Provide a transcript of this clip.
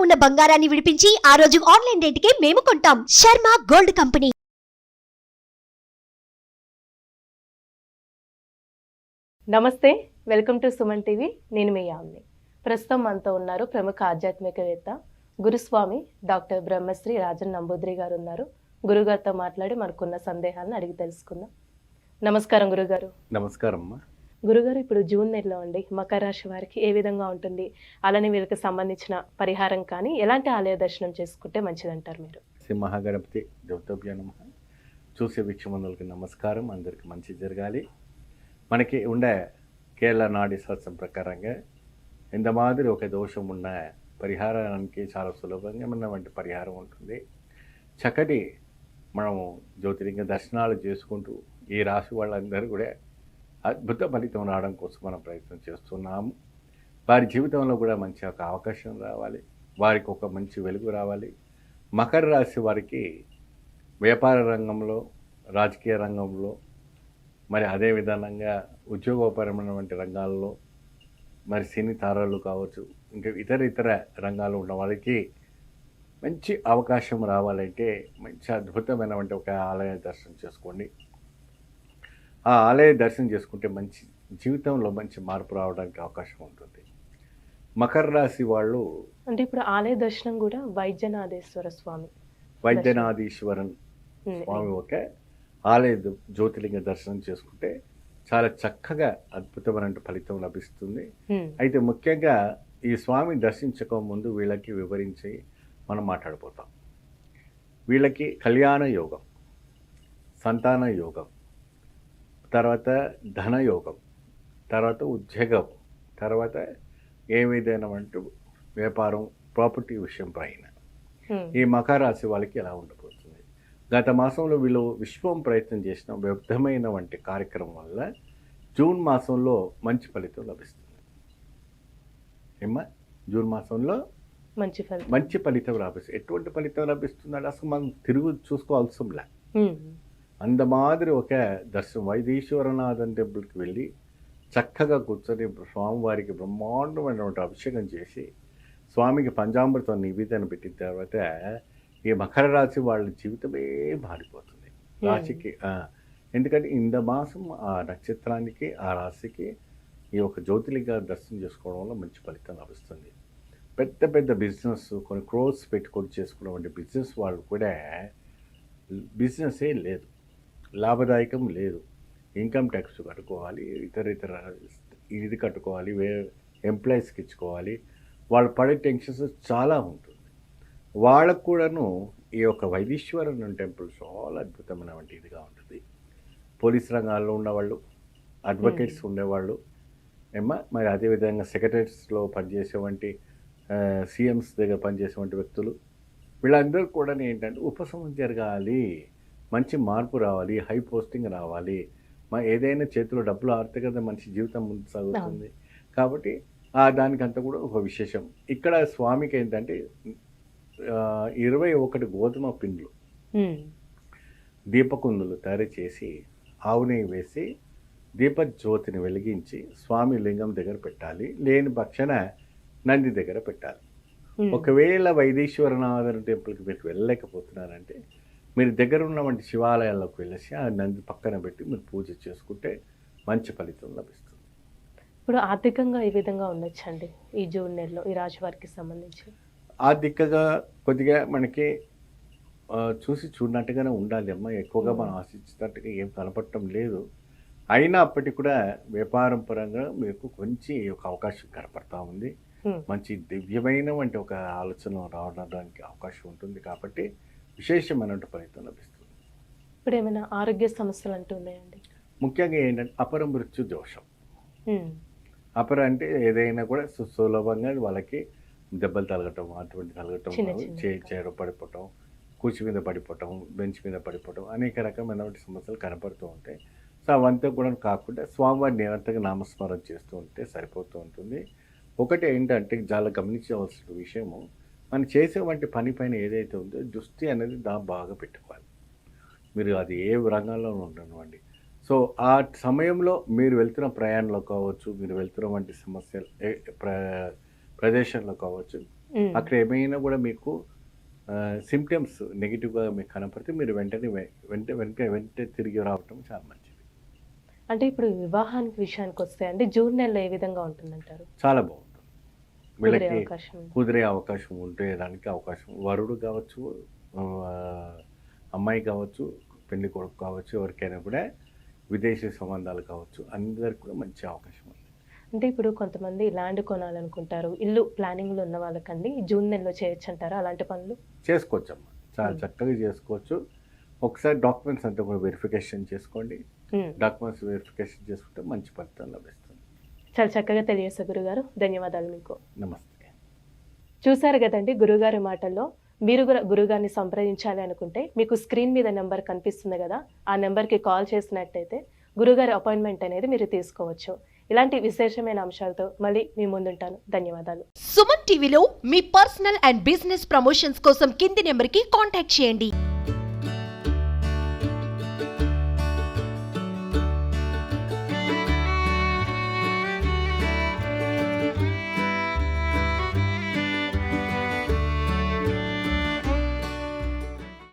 ఉన్న బంగారాన్ని విడిపించి ఆ రోజు ఆన్లైన్ రేటుకే మేము కొంటాం. Sharma gold company. నమస్తే, వెల్కమ్ టు సుమన్ టీవీ. నేను మీ యామ్ని. ప్రస్తుతం మనతో ఉన్నారు ప్రముఖ ఆధ్యాత్మికవేత్త గురుస్వామి డాక్టర్ బ్రహ్మశ్రీ రాజన్ నంబూద్రి గారు ఉన్నారు. గురుగారితో మాట్లాడి మనకున్న సందేహాలను అడిగి తెలుసుకుందాం. నమస్కారం గురుగారు. నమస్కారం అమ్మా. గురుగారు, ఇప్పుడు జూన్ నెలలో అండి మకర రాశి వారికి ఏ విధంగా ఉంటుంది, అలానే వీళ్ళకి సంబంధించిన పరిహారం కానీ ఎలాంటి ఆలయ దర్శనం చేసుకుంటే మంచిదంటారు మీరు? శ్రీ మహాగణపతి దేవతాభ్యో నమః. చూసే వీక్షమందులకి నమస్కారం. అందరికి మంచి జరగాలి. మనకి ఉండే కేరళ నాడి శాస్త్రం ప్రకారంగా ఎంత మాదిరి ఒక దోషం ఉన్న పరిహారానికి చాలా సులభంగా ఉన్నటువంటి పరిహారం ఉంటుంది. చక్కటి మనము జ్యోతిర్లింగ దర్శనాలు చేసుకుంటూ ఈ రాశి వాళ్ళందరూ కూడా అద్భుత ఫలితం రావడం కోసం మనం ప్రయత్నం చేస్తున్నాము. వారి జీవితంలో కూడా మంచి ఒక అవకాశం రావాలి, వారికి ఒక మంచి వెలుగు రావాలి. మకర రాశి వారికి వ్యాపార రంగంలో, రాజకీయ రంగంలో, మరి అదే విధానంగా ఉద్యోగపరమైనటువంటి రంగాల్లో, మరి సినీ తారాలు కావచ్చు, ఇంకా ఇతర రంగాలు ఉన్న వాళ్ళకి మంచి అవకాశం రావాలంటే మంచి అద్భుతమైనటువంటి ఒక ఆలయ దర్శనం చేసుకోండి. ఆ ఆలయ దర్శనం చేసుకుంటే మంచి జీవితంలో మంచి మార్పు రావడానికి అవకాశం ఉంటుంది. మకర రాశి వాళ్ళు అంటే ఇప్పుడు ఆలయ దర్శనం కూడా వైద్యనాథేశ్వర స్వామి, వైద్యనాథీశ్వరన్ స్వామి ఒక ఆలయ జ్యోతిర్లింగ దర్శనం చేసుకుంటే చాలా చక్కగా అద్భుతమైన ఫలితం లభిస్తుంది. అయితే ముఖ్యంగా ఈ స్వామి దర్శించక ముందు వీళ్ళకి వివరించి మనం మాట్లాడిపోతాం. వీళ్ళకి కళ్యాణ యోగం, సంతాన యోగం, తర్వాత ధనయోగం, తర్వాత ఉద్యోగం, తర్వాత ఏ విధమైన వ్యాపారం, ప్రాపర్టీ విషయం పైన ఈ మకర రాశి వాళ్ళకి ఎలా ఉండబోతుంది. గత మాసంలో వీళ్ళు విశ్వం ప్రయత్నం చేసిన వ్యర్థమైన వంటి కార్యక్రమం వల్ల జూన్ మాసంలో మంచి ఫలితం లభిస్తుంది. ఏమ్మా, జూన్ మాసంలో మంచి ఫలితం లభిస్తుంది. ఎటువంటి ఫలితం లభిస్తుందంటే అసలు మనం తిరుగు చూసుకోవాల్సింలా అంత మాదిరి ఒక దర్శనం. వైదీశ్వరనాథన్ టెంపుల్కి వెళ్ళి చక్కగా కూర్చొని స్వామివారికి బ్రహ్మాండమైనటువంటి అభిషేకం చేసి స్వామికి పంచామృతం నివేదన పెట్టిన తర్వాత ఈ మకర రాశి వాళ్ళ జీవితమే మారిపోతుంది. రాశికి ఎందుకంటే ఇంత మాసం ఆ నక్షత్రానికి, ఆ రాశికి ఈ యొక్క జ్యోతిర్లింగ దర్శనం చేసుకోవడం వల్ల మంచి ఫలితం లభిస్తుంది. పెద్ద పెద్ద బిజినెస్, కొన్ని క్రోర్స్ పెట్టుకొని చేసుకున్నటువంటి బిజినెస్ వాళ్ళు కూడా బిజినెసే లేదు, లాభదాయకం లేదు. ఇన్కమ్ ట్యాక్స్ కట్టుకోవాలి, ఇతర ఇది కట్టుకోవాలి, ఎంప్లాయీస్కి ఇచ్చుకోవాలి. వాళ్ళు పడే టెన్షన్స్ చాలా ఉంటుంది. వాళ్ళకు కూడాను ఈ యొక్క వైదీశ్వరన్ టెంపుల్ చాలా అద్భుతమైనటువంటి ఇదిగా ఉంటుంది. పోలీస్ రంగాల్లో ఉన్నవాళ్ళు, అడ్వకేట్స్ ఉండేవాళ్ళు ఏమా, మరి అదేవిధంగా సెక్రటరీస్లో పనిచేసేవంటి, సీఎంస్ దగ్గర పనిచేసేవంటి వ్యక్తులు, వీళ్ళందరూ కూడా ఏంటంటే ఉపశమనం జరగాలి, మంచి మార్పు రావాలి, హై పోస్టింగ్ రావాలి, ఏదైనా చేతిలో డబ్బులు ఆడితే కదా మనిషి జీవితం ముందు సాగుతుంది. కాబట్టి దానికంతా కూడా ఒక విశేషం. ఇక్కడ స్వామికి ఏంటంటే 21 గోధుమ పిండ్లు, దీపకుందులు తయారు చేసి ఆవు నెయ్యి వేసి దీపజ్యోతిని వెలిగించి స్వామి లింగం దగ్గర పెట్టాలి. లేని పక్షాన నంది దగ్గర పెట్టాలి. ఒకవేళ వైదీశ్వరనాథన్ టెంపుల్కి మీరు వెళ్ళలేకపోతున్నారంటే మీరు దగ్గర ఉన్నటువంటి శివాలయాల్లోకి వెళ్ళేసి ఆ నంది పక్కన పెట్టి మీరు పూజ చేసుకుంటే మంచి ఫలితం లభిస్తుంది. ఇప్పుడు ఆర్థికంగా ఏ విధంగా ఉండొచ్చండి ఈ జూన్ నెలలో ఈ రాశి వారికి సంబంధించి? ఆర్థికంగా కొద్దిగా మనకి చూసి చూడనట్టుగానే ఉండాలి అమ్మ. ఎక్కువగా మనం ఆశించినట్టుగా ఏం కనపడటం లేదు. అయినా అప్పటికి కూడా వ్యాపారం పరంగా మీకు కొంచెం ఒక అవకాశం కనపడతా ఉంది. మంచి దివ్యమైనటువంటి ఒక ఆలోచన రావడానికి అవకాశం ఉంటుంది. కాబట్టి విశేషమైన ఫలితం లభిస్తుంది. ఇప్పుడు ఏమైనా ఆరోగ్య సమస్యలు అంటూ ఉన్నాయండి? ముఖ్యంగా ఏంటంటే అపర మృత్యు దోషం. అపర అంటే ఏదైనా కూడా సులభంగా వాళ్ళకి దెబ్బలు తలగటం, అటువంటి తలగటం, చేయడం పడిపోవటం, కూర్చి మీద పడిపోవటం, బెంచ్ మీద పడిపోవటం, అనేక రకమైనటువంటి సమస్యలు కనపడుతూ ఉంటాయి. సో అవంతా కూడా కాకుండా స్వామివారిని నిరంతరంగా నామస్మరణ చేస్తూ ఉంటే సరిపోతూ ఉంటుంది. ఒకటి ఏంటంటే చాలా గమనించవలసిన విషయము, మనం చేసేవంటి పని పైన ఏదైతే ఉందో దృష్టి అనేది బాగా పెట్టుకోవాలి. మీరు అది ఏ రంగంలో ఉండనివ్వండి. సో ఆ సమయంలో మీరు వెళ్తున్న ప్రయాణంలో కావచ్చు, మీరు వెళ్తున్న వంటి సమస్యలు ప్రదేశంలో కావచ్చు, అక్కడ ఏమైనా కూడా మీకు సిమ్టమ్స్ నెగిటివ్గా మీకు కనపడితే మీరు వెంటనే తిరిగి రావటం చాలా మంచిది. అంటే ఇప్పుడు వివాహానికి విషయానికి వస్తే అండి జూన్ నెలలో ఏ విధంగా ఉంటుందంటారు? చాలా బాగుంటుంది. కుదిరే వీళ్ళకి అవకాశం కుదిరే అవకాశం ఉంటే దానికి అవకాశం, వరుడు కావచ్చు, అమ్మాయి కావచ్చు, పెళ్లి కొడుకు కావచ్చు, ఎవరికైనా కూడా విదేశీ సంబంధాలు కావచ్చు, అందరికి కూడా మంచి అవకాశం ఉంది. అంటే ఇప్పుడు కొంతమంది ల్యాండ్ కొనాలనుకుంటారు, ఇల్లు ప్లానింగ్లో ఉన్న వాళ్ళకండి జూన్ నెలలో చేయొచ్చు అంటారా అలాంటి పనులు? చేసుకోవచ్చమ్మా, చాలా చక్కగా చేసుకోవచ్చు. ఒకసారి డాక్యుమెంట్స్ అంతా కూడా వెరిఫికేషన్ చేసుకోండి. డాక్యుమెంట్స్ వెరిఫికేషన్ చేసుకుంటే మంచి ఫలితం లభిస్తుంది. చాలా చక్కగా తెలియజేశారు గురుగారు, ధన్యవాదాలు మీకు. నమస్తే. చూసారు కదండి గురుగారి మాటల్లో. మీరు కూడా గురుగారిని సంప్రదించాలి అనుకుంటే మీకు స్క్రీన్ మీద నెంబర్ కనిపిస్తుంది కదా, ఆ నెంబర్కి కాల్ చేసినట్టయితే గురుగారి అపాయింట్మెంట్ అనేది మీరు తీసుకోవచ్చు. ఇలాంటి విశేషమైన అంశాలతో మళ్ళీ మీ ముందుంటాను. ధన్యవాదాలు. సుమన్ టీవీలో మీ పర్సనల్ అండ్ బిజినెస్ ప్రమోషన్స్ కోసం కింది నెంబర్కి కాంటాక్ట్ చేయండి.